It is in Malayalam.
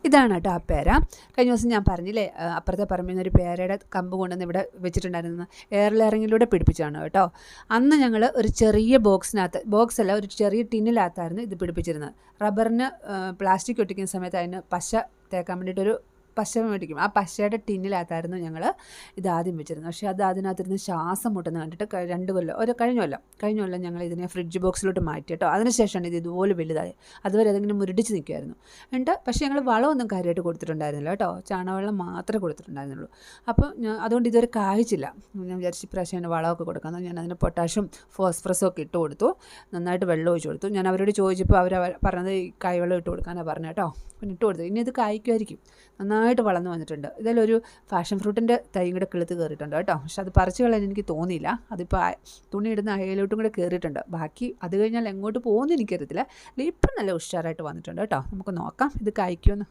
ഇതാണ് കേട്ടോ ആ പേര. കഴിഞ്ഞ ദിവസം ഞാൻ പറഞ്ഞില്ലേ അപ്പുറത്തെ പറമ്പിൽ നിന്ന് ഒരു പേരയുടെ കമ്പ് കൊണ്ടുവന്ന് ഇവിടെ വെച്ചിട്ടുണ്ടായിരുന്നു. എയർ ലെയറിങ്ങിലൂടെ പിടിപ്പിച്ചാണ് കേട്ടോ. അന്ന് ഞങ്ങൾ ഒരു ചെറിയ ബോക്സല്ല, ഒരു ചെറിയ ടിന്നിനകത്തായിരുന്നു ഇത് പിടിപ്പിച്ചിരുന്നത്. റബ്ബറിന് പ്ലാസ്റ്റിക് ഒട്ടിക്കുന്ന സമയത്ത് അതിന് പശ തേക്കാൻ വേണ്ടിയിട്ടൊരു പശ മേടിക്കും. ആ പശയുടെ ടിന്നിനകത്തായിരുന്നു ഞങ്ങൾ ഇതാദ്യം വെച്ചിരുന്നത്. പക്ഷേ അത് അതിനകത്തിരുന്ന് ശ്വാസം മുട്ടുന്ന കണ്ടിട്ട് കഴിഞ്ഞ കൊല്ലം ഞങ്ങൾ ഇതിനെ ഫ്രിഡ്ജ് ബോക്സിലോട്ട് മാറ്റി കേട്ടോ. അതിനുശേഷമാണ് ഇത് ഇതുപോലെ വലുതായി. അതുവരെ അതിങ്ങനെ മുരടിച്ച് നിൽക്കുമായിരുന്നു. പക്ഷേ ഞങ്ങൾ വളമൊന്നും കാര്യമായിട്ട് കൊടുത്തിട്ടുണ്ടായിരുന്നില്ല കേട്ടോ. ചാണകവെള്ളം മാത്രമേ കൊടുത്തിട്ടുണ്ടായിരുന്നുള്ളൂ. അപ്പോൾ അതുകൊണ്ട് ഇതുവരെ കായ്ച്ചില്ല. ഞാൻ വിചാരിച്ച് ഇപ്രാവശ്യം വളമൊക്കെ കൊടുക്കാമെന്ന്. ഞാൻ അതിന് പൊട്ടാഷ്യം ഫോസ്ഫറസും ഒക്കെ ഇട്ട് കൊടുത്തു. നന്നായിട്ട് വെള്ളം ഒഴിച്ച് കൊടുത്തു. ഞാൻ അവരോട് ചോദിച്ചപ്പോൾ അവർ പറഞ്ഞത് ഈ കായ്വെള്ളം ഇട്ട് കൊടുക്കാനാണ് പറഞ്ഞത് കേട്ടോ. പിന്നെ ഇട്ട് കൊടുത്തു. ഇനി ഇത് കായ്ക്കുമായിരിക്കും. നന്നായിട്ട് വളർന്നു വന്നിട്ടുണ്ട്. ഇതിലൊരു പാഷൻ ഫ്രൂട്ടിൻ്റെ തൈയും കൂടെ കിളുത്ത് കയറിയിട്ടുണ്ട് കേട്ടോ. പക്ഷെ അത് പറിച്ച് കളയാൻ എനിക്ക് തോന്നിയില്ല. അതിപ്പോൾ തുണി ഇടുന്ന അയലോട്ടും കൂടെ കയറിയിട്ടുണ്ട്. ബാക്കി അത് കഴിഞ്ഞാൽ എങ്ങോട്ട് പോകുമെന്ന് എനിക്കറിയത്തില്ല. ഇപ്പം നല്ല ഉഷാറായിട്ട് വന്നിട്ടുണ്ട് കേട്ടോ. നമുക്ക് നോക്കാം ഇത് കായ്ക്കുമെന്ന്.